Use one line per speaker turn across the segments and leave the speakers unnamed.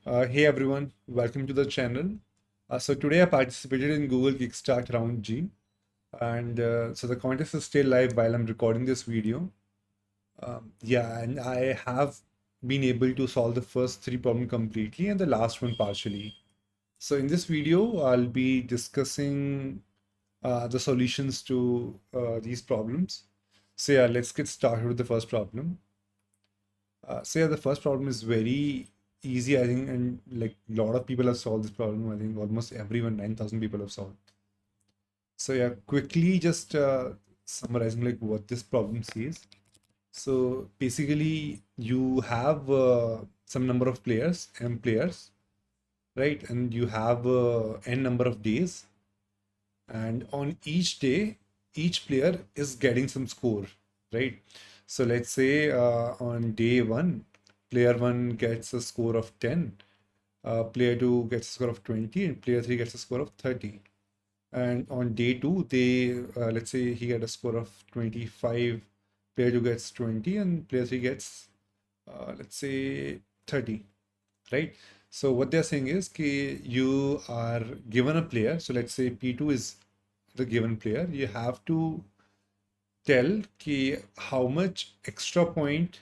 Hey everyone, welcome to the channel. So today I participated in Google Kickstart Round G, and so the contest is still live while I'm recording this video. Yeah, and I have been able to solve the first three problems completely and the last one partially. So in this video, I'll be discussing the solutions to these problems. So yeah, let's get started with the first problem. So yeah, the first problem is very easy, I think, and like a lot of people have solved this problem. I think almost everyone, 9,000 people have solved. So yeah, quickly just summarizing like what this problem says. So basically, you have some number of players, m players, right? And you have n number of days, and on each day, each player is getting some score, right? So let's say on day one, player one gets a score of 10, player two gets a score of 20, and player three gets a score of 30. And on day two, let's say he get a score of 25, player two gets 20, and player three gets, let's say, 30, right? So what they're saying is कि you are given a player. So let's say P2 is the given player. You have to tell कि how much extra point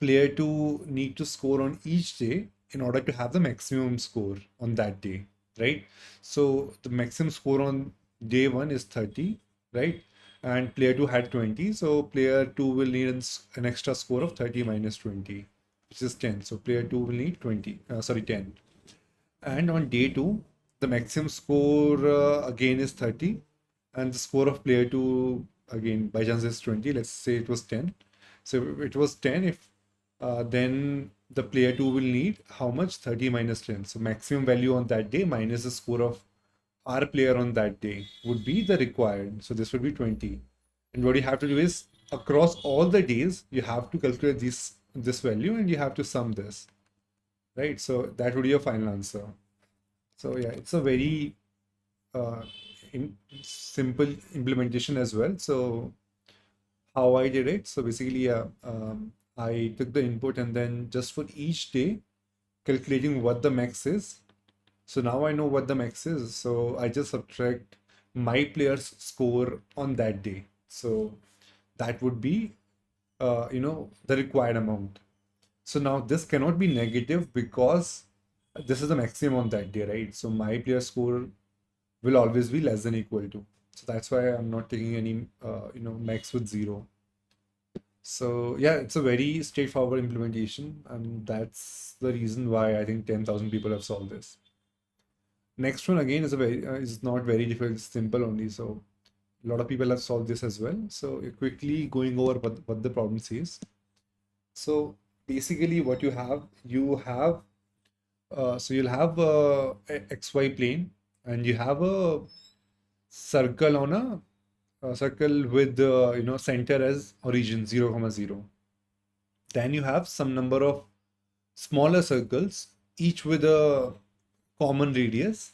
player two need to score on each day in order to have the maximum score on that day, right? So the maximum score on day one is 30, right? And player two had 20, so player two will need an extra score of 30 minus 20, which is 10. So player two will need 20, sorry, 10. And on day two, the maximum score again is 30, and the score of player two again by chance is 20. Let's say it was 10. So if it was 10, if then the player two will need how much? 30 minus 10. So maximum value on that day minus the score of our player on that day would be the required. So this would be 20. And what you have to do is across all the days, you have to calculate this value and you have to sum this, right? So that would be your final answer. So yeah, it's a very uh, simple implementation as well. So how I did it. So basically, I took the input and then just for each day, calculating what the max is. So now I know what the max is. So I just subtract my player's score on that day. So that would be, the required amount. So now this cannot be negative because this is the maximum on that day, right? So my player score will always be less than equal to. So that's why I'm not taking any, max with zero. So yeah, it's a very straightforward implementation, and that's the reason why I think 10,000 people have solved this. Next one again is not very difficult, it's simple only. So a lot of people have solved this as well. So quickly going over what the problem says. So basically, what you'll have a XY plane, and you have a circle on a circle with center as origin 0, comma 0. Then you have some number of smaller circles, each with a common radius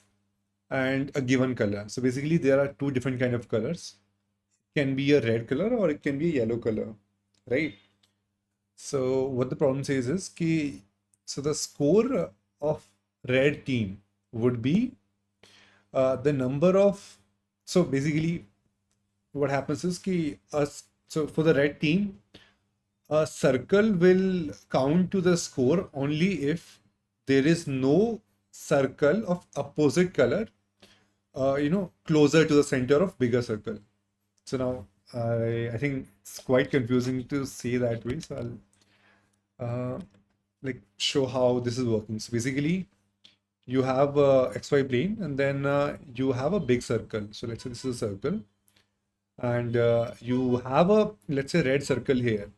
and a given color. So basically, there are two different kind of colors. It can be a red color or it can be a yellow color, right? So what the problem says is कि so the score of red team would be the number of, so basically what happens is कि so for the red team, a circle will count to the score only if there is no circle of opposite color, closer to the center of bigger circle. So now I think it's quite confusing to say that way. So I'll like show how this is working. So basically, you have a XY plane and then you have a big circle. So let's say this is a circle, and you have a, let's say, red circle here.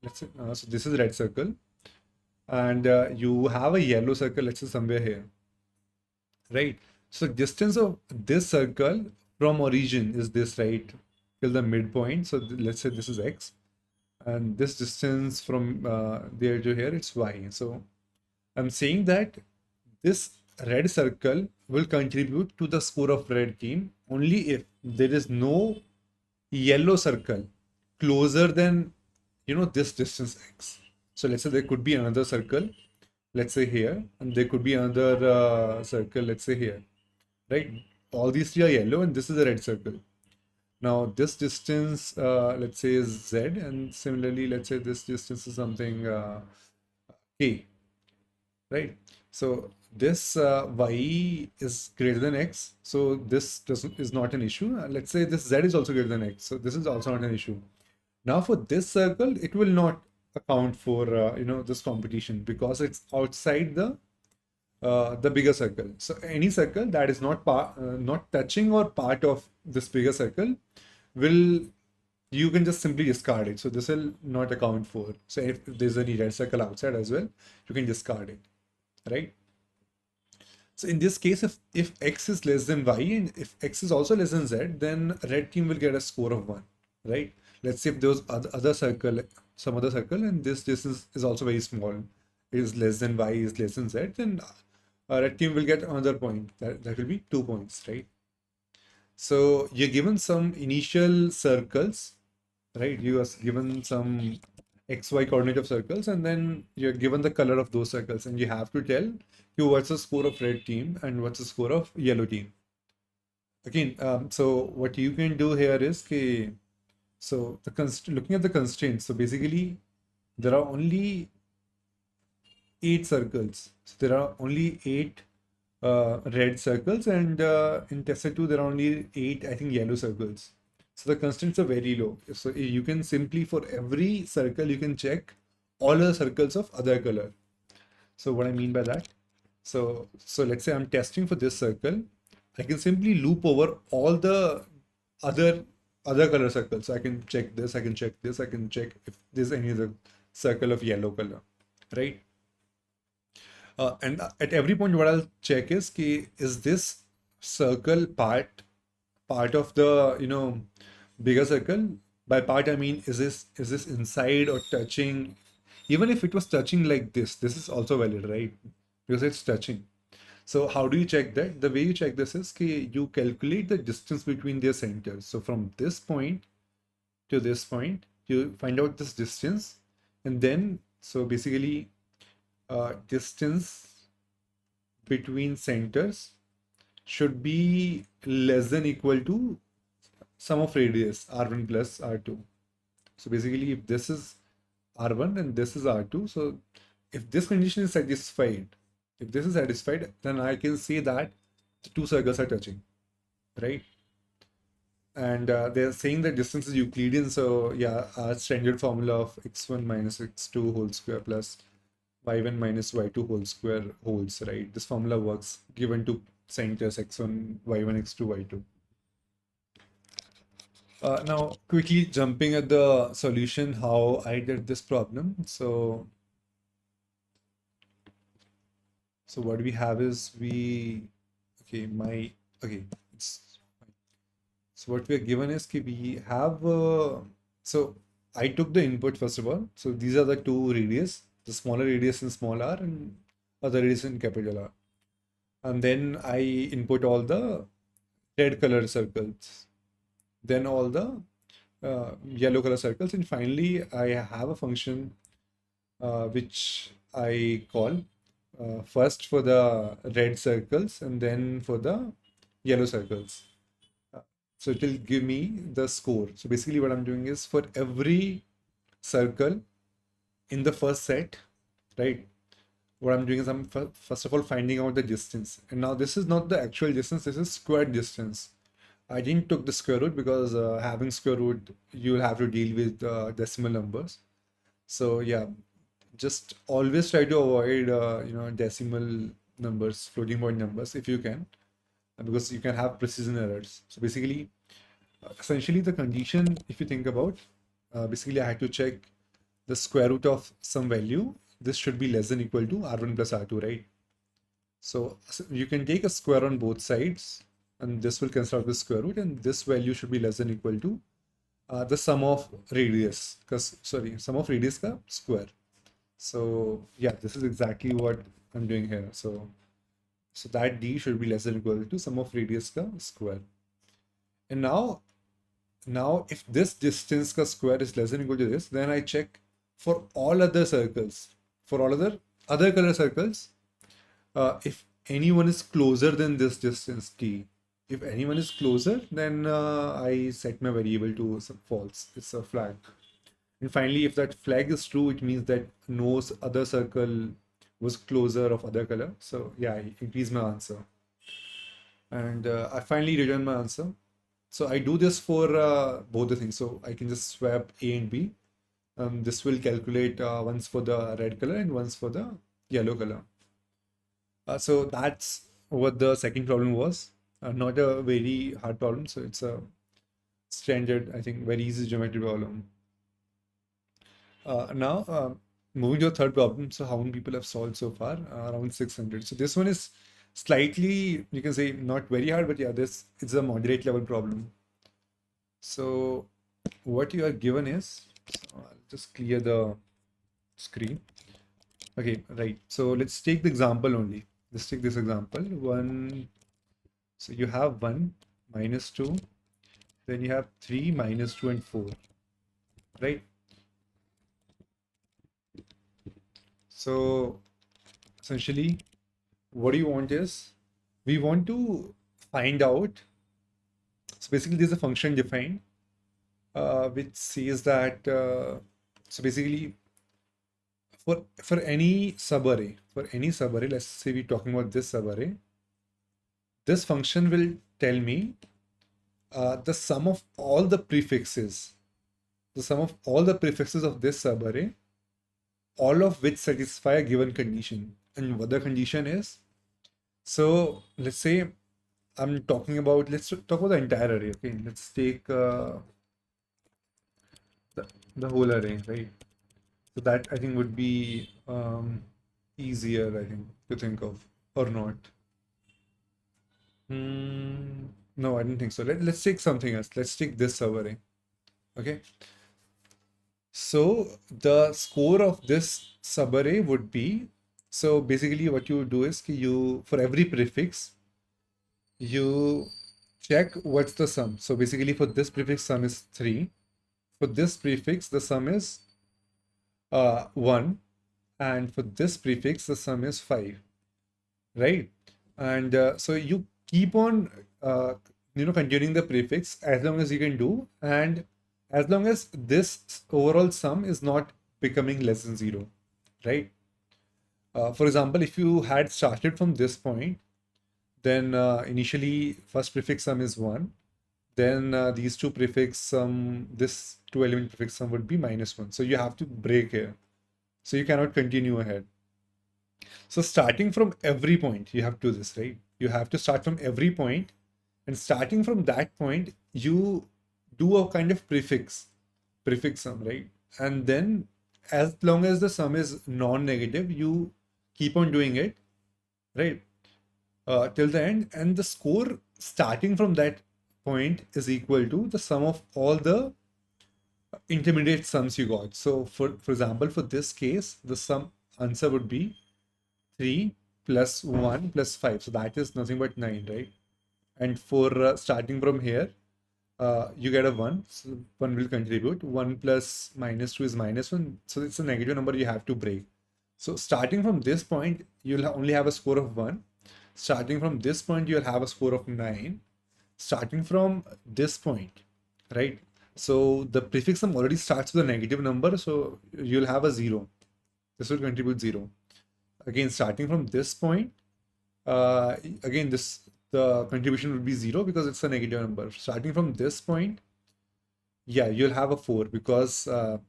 Let's say so this is red circle, and you have a yellow circle, let's say somewhere here, right? So distance of this circle from origin is this, right, till the midpoint. So let's say this is x, and this distance from there to here, it's y. So I'm saying that this red circle will contribute to the score of red team only if there is no yellow circle closer than this distance x. So let's say there could be another circle let's say here, and there could be another circle, let's say here, right? All these three are yellow, and this is a red circle. Now this distance, let's say, is z, and similarly, let's say this distance is something k, right? So this y is greater than x, so this doesn't is not an issue. Let's say this z is also greater than x, so this is also not an issue. Now for this circle, it will not account for this competition because it's outside the bigger circle. So any circle that is not touching or part of this bigger circle will, you can just simply discard it. So this will not account for. So if there's any red circle outside as well, you can discard it, right? So in this case, if x is less than y and if x is also less than z, then red team will get a score of 1, right? Let's say if there was other circle, some other circle, and this distance is also very small, is less than y, is less than z, then red team will get another point. That will be 2 points, right? So you're given some initial circles, right? You are given some xy coordinate of circles, and then you're given the color of those circles, and you have to tell you what's the score of red team and what's the score of yellow team. Again, so what you can do here is so looking at the constraints. So basically, there are only 8 circles. So there are only 8 red circles, and in tested 2 there are only 8, I think, yellow circles. So the constraints are very low. So you can simply, for every circle, you can check all the circles of other color. So what I mean by that, so let's say I'm testing for this circle, I can simply loop over all the other color circles. So I can check this, I can check this, I can check if there's any other circle of yellow color, right? And at every point, what I'll check is this circle part of the bigger circle? By part, I mean, is this inside or touching? Even if it was touching like this is also valid, right? Because it's touching. So how do you check that? The way you check this is you calculate the distance between their centers. So from this point to this point, you find out this distance, and then so basically distance between centers should be less than equal to sum of radius r1 plus r2. So basically, if this is r1 and this is r2, so if this condition is satisfied, then I can say that the 2 circles are touching, right? And they're saying that distance is Euclidean, so yeah, our standard formula of x1 minus x2 whole square plus y1 minus y2 whole square holds, right? This formula works given two centers x1, y1, x2, y2. Now, quickly jumping at the solution, how I did this problem. So what we have is okay, so what we are given is we have, so I took the input first of all. So these are the two radius, the smaller radius in small r and other radius in capital R. And then I input all the red color circles, then all the yellow color circles, and finally I have a function which I call first for the red circles and then for the yellow circles. So it will give me the score. So basically what I'm doing is for every circle in the first set, right? What I'm doing is I'm first of all finding out the distance. And now this is not the actual distance, this is squared distance. I didn't took the square root because having square root, you'll have to deal with decimal numbers. So yeah, just always try to avoid decimal numbers, floating point numbers if you can, because you can have precision errors. So basically, essentially the condition, if you think about, basically I had to check the square root of some value. This should be less than equal to r1 plus r2, right? So you can take a square on both sides, and this will cancel out the square root, and this value should be less than equal to the sum of radius, sum of radius ka square. So yeah, this is exactly what I'm doing here. So that d should be less than equal to sum of radius ka square. And now if this distance ka square is less than equal to this, then I check for all other circles, for all other other color circles, if anyone is closer than this distance t, if anyone is closer, then I set my variable to some false. It's a flag. And finally, if that flag is true, it means that no other circle was closer of other color. So yeah, I increase my answer. And I finally return my answer. So I do this for both the things. So I can just swap A and B. This will calculate once for the red color and once for the yellow color. So that's what the second problem was. Not a very hard problem. So it's a standard, I think, very easy geometry problem. Now, moving to the third problem. So how many people have solved so far? Around 600. So this one is slightly, you can say, not very hard, but yeah, this is a moderate level problem. So what you are given is, so I'll just clear the screen. Okay, right. So let's take the example only. Let's take this example. One, so you have 1, -2, then you have 3, -2, and 4, right? So essentially, what do you want is, we want to find out, so basically there's a function defined which says that, so basically for any subarray, let's say we're talking about this subarray, this function will tell me the sum of all the prefixes, of this subarray, all of which satisfy a given condition. And what the condition is, so let's say I'm talking about, let's talk about the entire array. Okay, let's take the whole array, right? So that I think would be easier, I think, to think of, or not. No, I didn't think so. Let's take something else. Let's take this subarray. Okay. So the score of this subarray would be, so basically what you do is you, for every prefix, you check what's the sum. So basically for this prefix, sum is 3. For this prefix, the sum is 1. And for this prefix, the sum is 5, right? And so you keep on, continuing the prefix as long as you can do, and as long as this overall sum is not becoming less than 0, right? For example, if you had started from this point, then initially first prefix sum is 1, then these two prefix sum, this two element prefix sum would be -1. So you have to break here. So you cannot continue ahead. So starting from every point, you have to do this, right? You have to start from every point, and starting from that point, you do a kind of prefix sum, right? And then as long as the sum is non-negative, you keep on doing it, right? Till the end, and the score starting from that point is equal to the sum of all the intermediate sums you got. So for example, for this case, the sum answer would be 3 plus 1 plus 5. So that is nothing but 9, right? And for starting from here, you get a 1. So 1 will contribute. 1 plus -2 is -1. So it's a negative number you have to break. So starting from this point, you'll only have a score of 1. Starting from this point, you'll have a score of 9. Starting from this point, right? So the prefix sum already starts with a negative number, so you'll have a 0. This will contribute 0. Again, starting from this point, again, the contribution will be 0 because it's a negative number. Starting from this point, yeah, you'll have a 4 because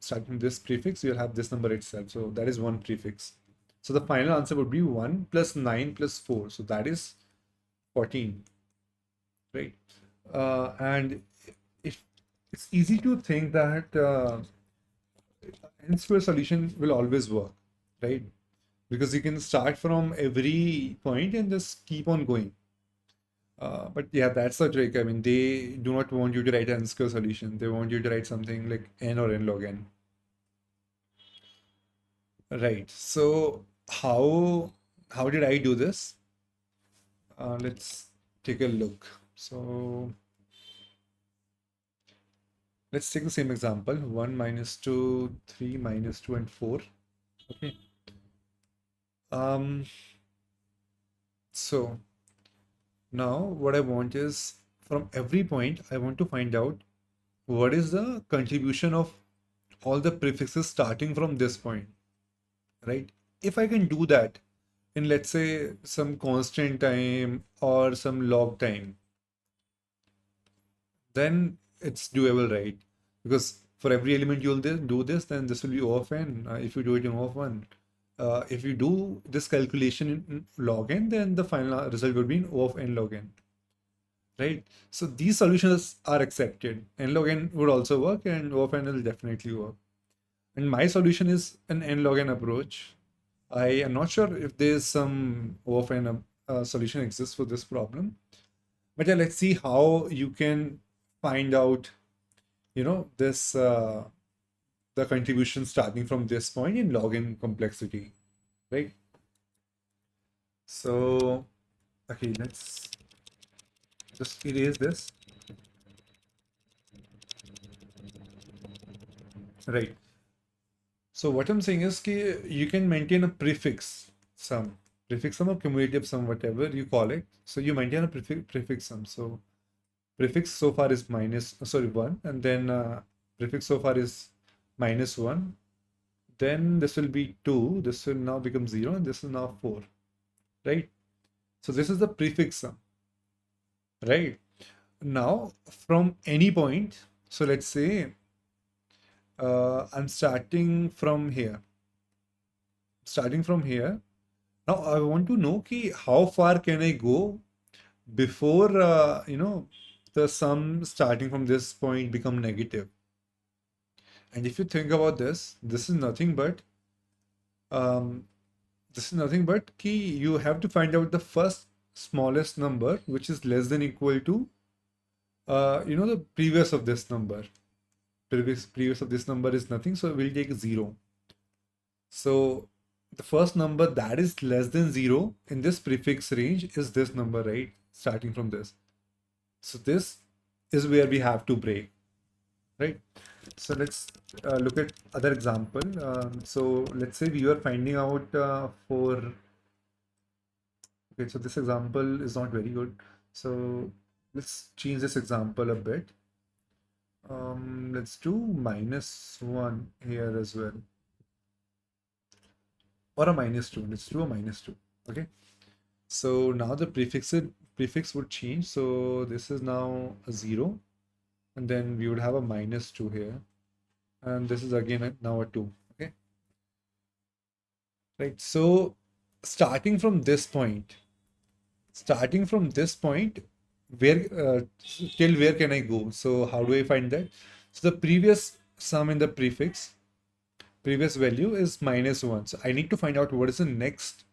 starting from this prefix, you'll have this number itself. So that is one prefix. So the final answer would be 1 plus 9 plus 4. So that is 14, right? And if it's easy to think that n square solution will always work, right? Because you can start from every point and just keep on going. But yeah, that's the trick. I mean, they do not want you to write an n-square solution. They want you to write something like n or n log n. Right. So how did I do this? Let's take a look. So let's take the same example. 1 -2, 3 -2, and 4. Okay. Um, so now what I want is from every point, I want to find out what is the contribution of all the prefixes starting from this point, right? If I can do that in, let's say, some constant time or some log time, then it's doable, right? Because for every element you'll do this, then this will be O of n. If you do it in O of 1. If you do this calculation in log n, then the final result would be in O of n log n, right? So these solutions are accepted. N log n would also work, and O of n will definitely work. And my solution is an n log n approach. I am not sure if there's some O of n solution exists for this problem. But yeah, let's see how you can find out, this the contribution starting from this point in log n complexity, right? So, okay, let's just erase this, right? So what I'm saying is कि you can maintain a prefix sum or cumulative sum, whatever you call it. So you maintain a prefix sum. So prefix so far is sorry, 1, and then prefix so far is -1. Then this will be 2, this will now become 0, and this is now 4, right? So this is the prefix sum, right? Now from any point, so let's say I'm starting from here. Now I want to know how far can I go before the sum starting from this point become negative. And if you think about this, um, key you have to find out the first smallest number which is less than equal to the previous of this number. Previous of this number is nothing, so we'll take 0. So the first number that is less than 0 in this prefix range is this number, right? Starting from this. So this is where we have to break, right? So let's look at other example. So let's say we were finding out okay, so this example is not very good. So let's change this example a bit. Let's do -1 here as well. Or a -2. Let's do a -2. Okay. So now the prefix would change. So this is now a 0. And then we would have a -2 here. And this is again now a 2. Okay. Right. So starting from this point, where till where can I go? So how do I find that? So the previous sum in the previous value is -1. So I need to find out what is the next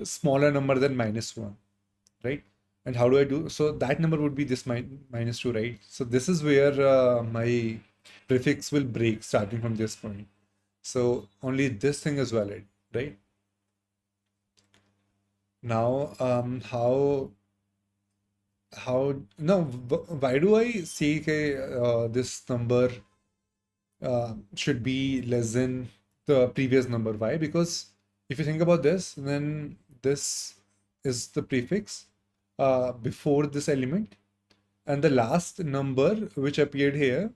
smaller number than -1, right? And how do I do? So that number would be this -2, right? So this is where my prefix will break starting from this point. So only this thing is valid, right? Now, no, why do I say this number should be less than the previous number? Why? Because if you think about this, then this is the prefix before this element, and the last number which appeared here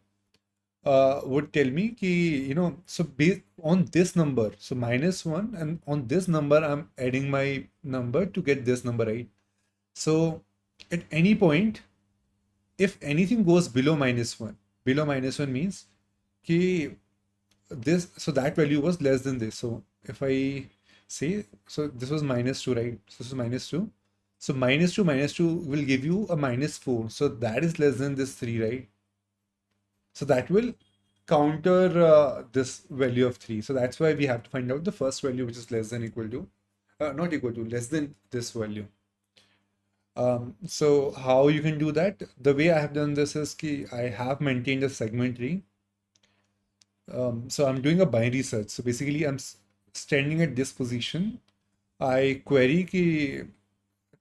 would tell me so based on this number, so -1, and on this number I'm adding my number to get this number, right? So at any point, if anything goes below -1 means कि so that value was less than this. So if I say, so this was -2, right? So this is -2. So -2 will give you a -4. So that is less than this 3, right? So that will counter this value of 3. So that's why we have to find out the first value which is less than equal to, not equal to, less than this value. So how you can do that? The way I have done this is I have maintained a segment tree. So I'm doing a binary search. So basically I'm standing at this position. I query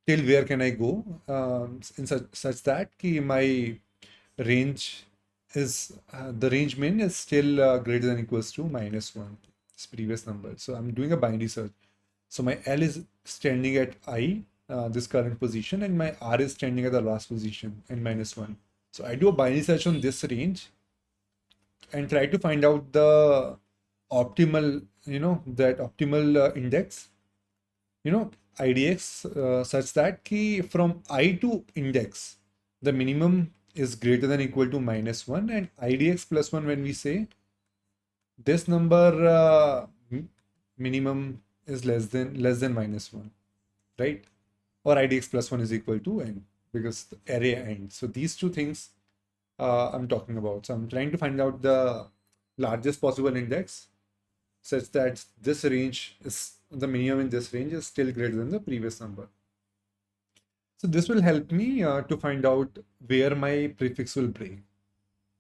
till where can I go in such that my range is the range min is still greater than equals to -1, this previous number. So I'm doing a binary search. So my L is standing at I, this current position, and my R is standing at the last position, n minus 1. So I do a binary search on this range and try to find out the optimal, that optimal index, IDX, such that key from I to index, the minimum is greater than equal to -1, and IDX plus 1, when we say this number minimum is less than -1, right? Or IDX plus 1 is equal to n, because the array ends. So these two things I'm talking about. So I'm trying to find out the largest possible index such that this range is the minimum in this range is still greater than the previous number. So this will help me to find out where my prefix will break.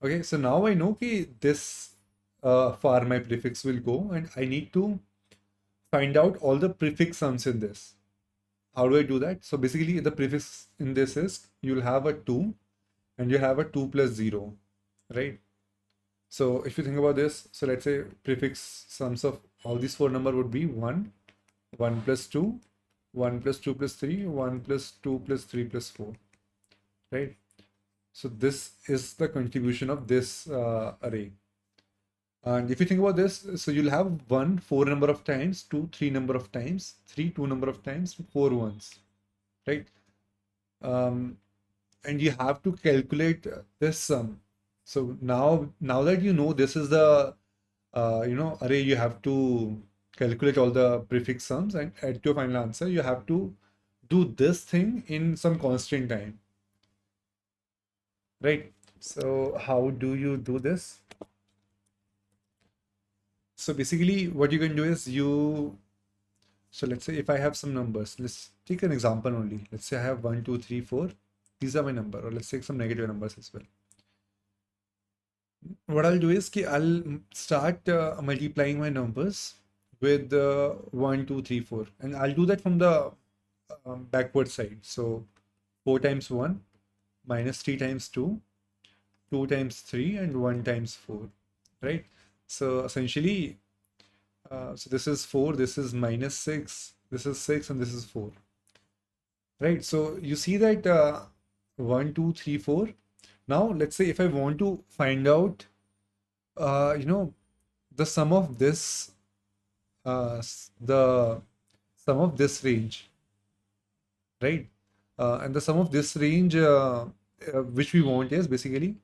Okay, so now I know that this far my prefix will go, and I need to find out all the prefix sums in this. How do I do that? So basically the prefix in this is you'll have a 2 and you have a 2 plus 0, right? So if you think about this, so let's say prefix sums of all these four numbers would be 1, 1 plus 2, 1 plus 2 plus 3, 1 plus 2 plus 3 plus 4, right? So this is the contribution of this array. And if you think about this, so you'll have 1 4 number of times, 2 3 number of times, 3 2 number of times, 4 ones, right? And you have to calculate this sum. So now that you know this is the array, you have to calculate all the prefix sums and add to your final answer. You have to do this thing in some constant time, right? So how do you do this? So basically what you can do is so let's say if I have some numbers, let's take an example only. Let's say I have 1 2 3 4. These are my number, or let's take some negative numbers as well. What I'll do is I'll start multiplying my numbers with 1 2 3 4, and I'll do that from the backward side. So 4 times 1 minus 3 times 2, 2 times 3, and 1 times 4, right? So essentially, so this is 4, this is -6, this is 6, and this is 4, right? So you see that 1 2 3 4. Now let's say if I want to find out the sum of this the sum of this range, right? And the sum of this range which we want is basically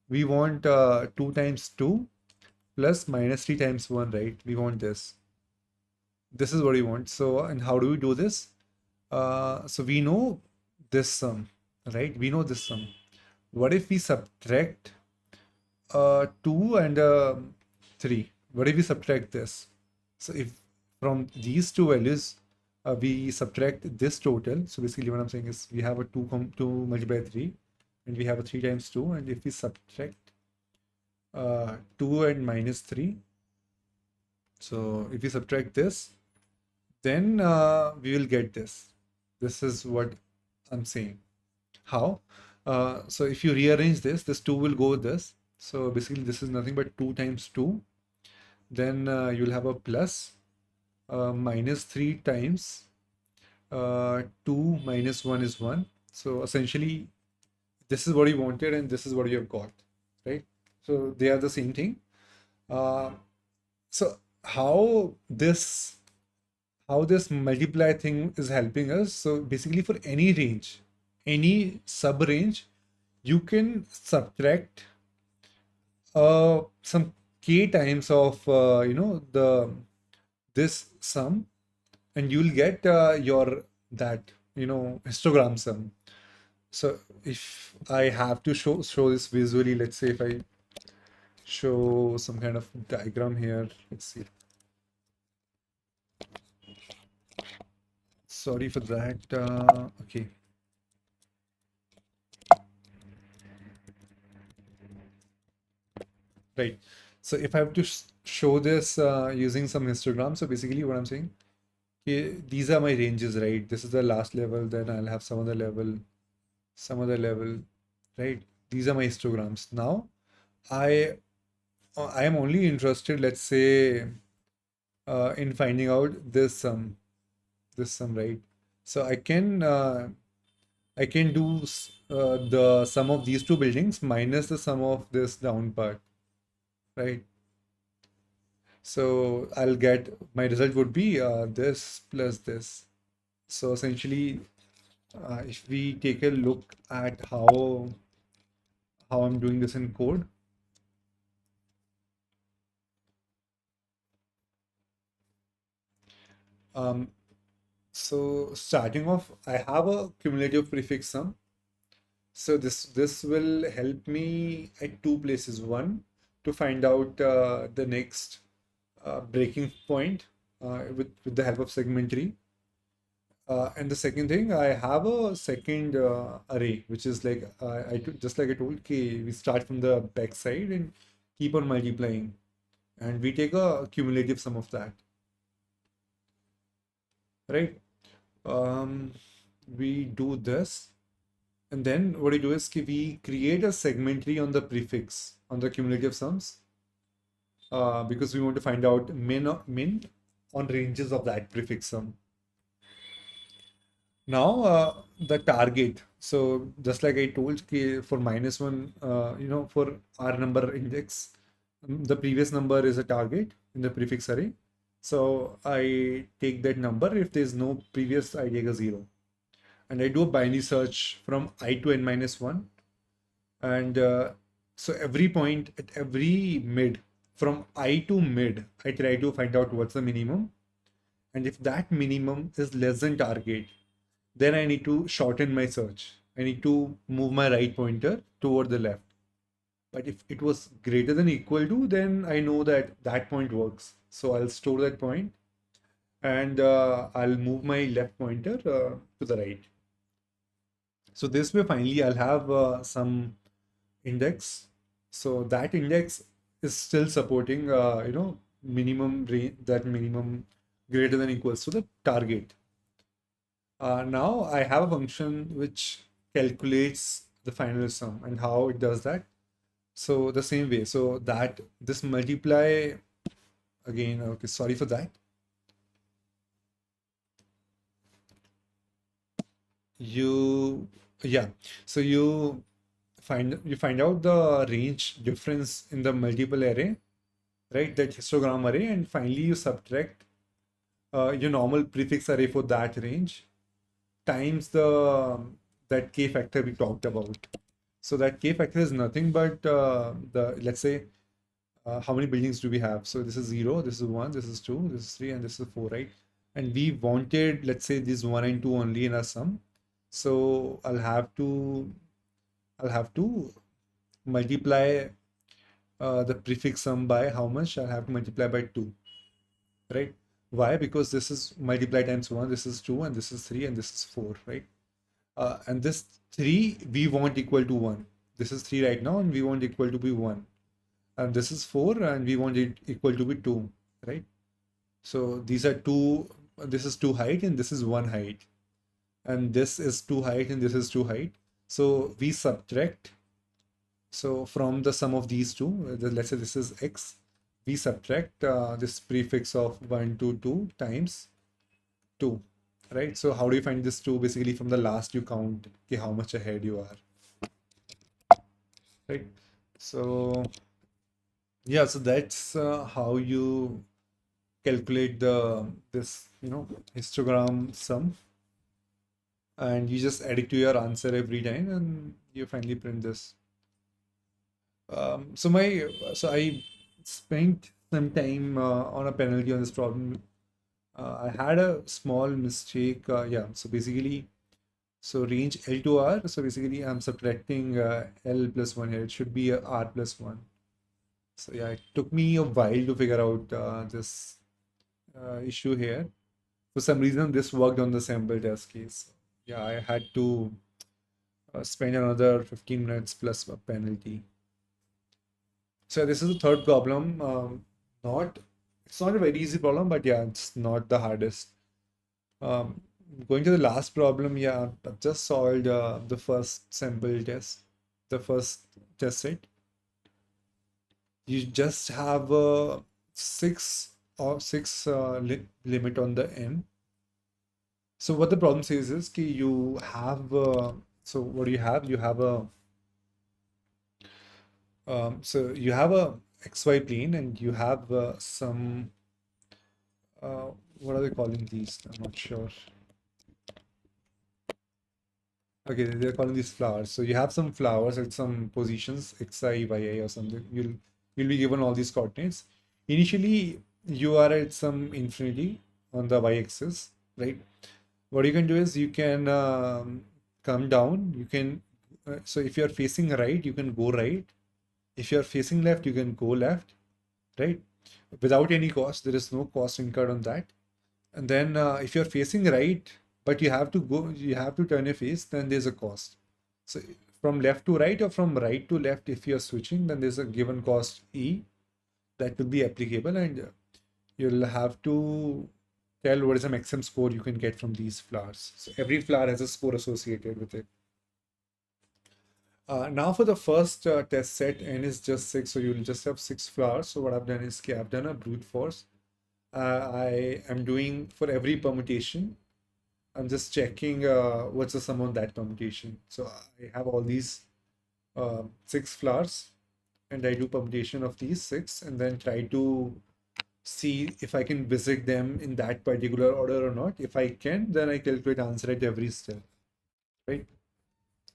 we want 2 times 2 plus -3 times 1, right? We want this. This is what we want. So, and how do we do this? So we know this sum, right? We know this sum. What if we subtract 2 and 3? What if we subtract this? So if from these two values we subtract this total, so basically what I'm saying is we have a 2 multiplied by 3, and we have a 3 times 2, and if we subtract 2 and -3, so if we subtract this, then we will get this. This is what I'm saying. How? So if you rearrange this 2 will go with this. So basically this is nothing but 2 times 2. Then you'll have a plus -3 times 2 minus 1 is 1. So essentially this is what you wanted and this is what you have got, right? So they are the same thing. So how this multiply thing is helping us? So basically for any range, any sub range, you can subtract some k times of this sum, and you'll get your that histogram sum. So if I have to show this visually, let's say if I show some kind of diagram here, let's see. Sorry for that. Okay. Right. So if I have to show this using some histogram, so basically what I'm saying, these are my ranges, right? This is the last level, then I'll have some other level, right? These are my histograms. Now, I am only interested, let's say, in finding out this sum. this sum, right? So I can do the sum of these two buildings minus the sum of this down part, right? So I'll get my result would be this plus this. So essentially, if we take a look at how I'm doing this in code, um, so starting off, I have a cumulative prefix sum. So this will help me at two places. One, to find out the next breaking point with the help of segment tree. And the second thing, I have a second array, which is like just like I told, okay, we start from the back side and keep on multiplying, and we take a cumulative sum of that, right? Um, we do this, and then what we do is we create a segment tree on the prefix on the cumulative sums, because we want to find out min on ranges of that prefix sum. Now, the target. So just like I told, for -1, for R number index, the previous number is a target in the prefix array. So I take that number. If there's no previous, I take a 0. And I do a binary search from I to n minus 1. And so every point at every mid, from I to mid, I try to find out what's the minimum. And if that minimum is less than target, then I need to shorten my search. I need to move my right pointer toward the left. But if it was greater than equal to, then I know that that point works. So I'll store that point and I'll move my left pointer to the right. So this way, finally, I'll have some index. So that index is still supporting, minimum range, that minimum greater than equals to the target. Now I have a function which calculates the final sum, and how it does that. So the same way, so that this multiply again, okay, sorry for that. You, yeah, so you find out the range difference in the multiple array, right? That histogram array, and finally you subtract your normal prefix array for that range times that k factor we talked about. So that k factor is nothing but the, let's say, how many buildings do we have? So this is 0, this is 1, this is 2, this is 3, and this is 4, right? And we wanted, let's say, these 1 and 2 only in our sum. So I'll have to multiply the prefix sum by how much? I'll have to multiply by 2, right? Why? Because this is multiply times 1, this is 2, and this is 3, and this is 4, right? And this 3 we want equal to 1. This is 3 right now, and we want equal to be 1. And this is 4, and we want it equal to be 2, right? So these are two, this is 2 height, and this is 1 height. And this is 2 height, and this is 2 height. So we subtract. So from the sum of these two, let's say this is x, we subtract this prefix of 1 to 2 times 2, right? So how do you find this 2? Basically, from the last you count, okay, how much ahead you are, right? So yeah, so that's how you calculate this histogram sum, and you just add it to your answer every time, and you finally print this. So I spent some time on a penalty on this problem. I had a small mistake. Yeah, so basically, so range L to R. So basically, I'm subtracting L plus 1 here. It should be R plus 1. So yeah, it took me a while to figure out this issue here. For some reason, this worked on the sample test case. Yeah, I had to spend another 15 minutes plus a penalty. So this is the third problem. Not, it's not a very easy problem, but yeah, it's not the hardest. Um, Going to the last problem, yeah, I've just solved the first sample test, the first test set. You just have a six limit on the n. So what the problem says is कि you have so what do you have? You have a you have a XY plane and you have some what are they calling these? I'm not sure. Okay, they're calling these flowers. So you have some flowers at some positions, xi, yi, or something. You'll be given all these coordinates. Initially, you are at some infinity on the y-axis, right? What you can do is you can come down. You can so if you're facing right, you can go right. If you're facing left, you can go left, right? Without any cost. There is no cost incurred on that. And then if you're facing right, but you have to turn your face, then there's a cost. So from left to right or from right to left, if you're switching, then there's a given cost E that will be applicable, and you'll have to tell what is the maximum score you can get from these flowers. So every flower has a score associated with it. Now for the first test set, n is just 6, so you'll just have 6 flowers. So what I've done is okay, I've done a brute force. I am doing for every permutation. I'm just checking what's the sum on that permutation. So I have all these 6 flowers, and I do permutation of these 6, and then try to see if I can visit them in that particular order or not. If I can, then I calculate answer at every step, right?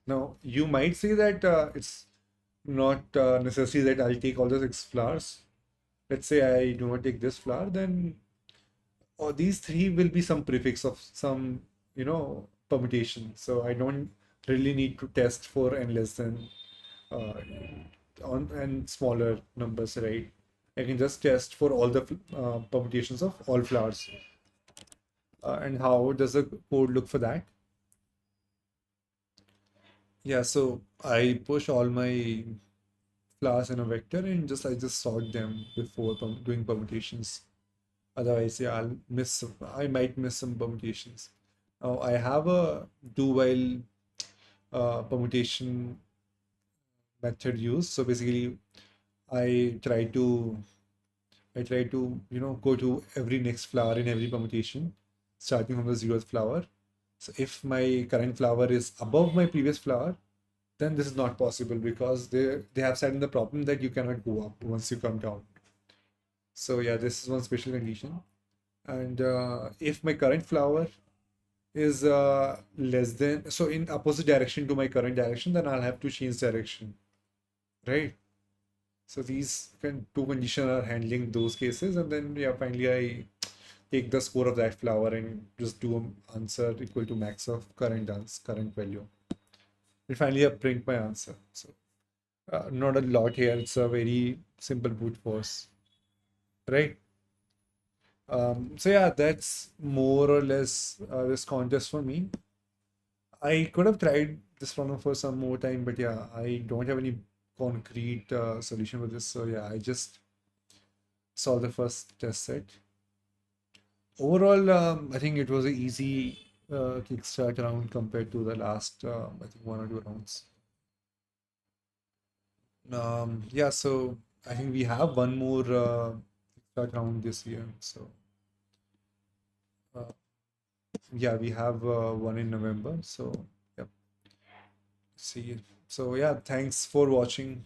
Now, you might say that it's not necessary that I'll take all the 6 flowers. Let's say I do not take this flower, then these 3 will be some prefix of some, permutation. So I don't really need to test for n less than uh, on and smaller numbers, right? I can just test for all the permutations of all flowers. And how does the code look for that? Yeah, so I push all my flowers in a vector and I just sort them before doing permutations. Otherwise, yeah, I might miss some permutations. Now I have a do while permutation method used. So basically, I try to I try to go to every next flower in every permutation, starting from the 0th flower. So if my current flower is above my previous flower, then this is not possible because they have said in the problem that you cannot go up once you come down. So yeah, this is one special condition. And if my current flower is less than, so in opposite direction to my current direction, then I'll have to change direction, right? So these two conditions are handling those cases, and then yeah, finally I take the score of that flower and just do an answer equal to max of current value. And finally I print my answer. So not a lot here. It's a very simple brute force, right? So yeah, that's more or less this contest for me. I could have tried this one for some more time, but yeah, I don't have any concrete solution for this. So yeah, I just saw the first test set. Overall, I think it was an easy Kickstart round compared to the last, I think 1 or 2 rounds. Yeah, so I think we have one more Kickstart round this year. So uh, yeah, we have one in November. So yep, see you. So yeah, thanks for watching.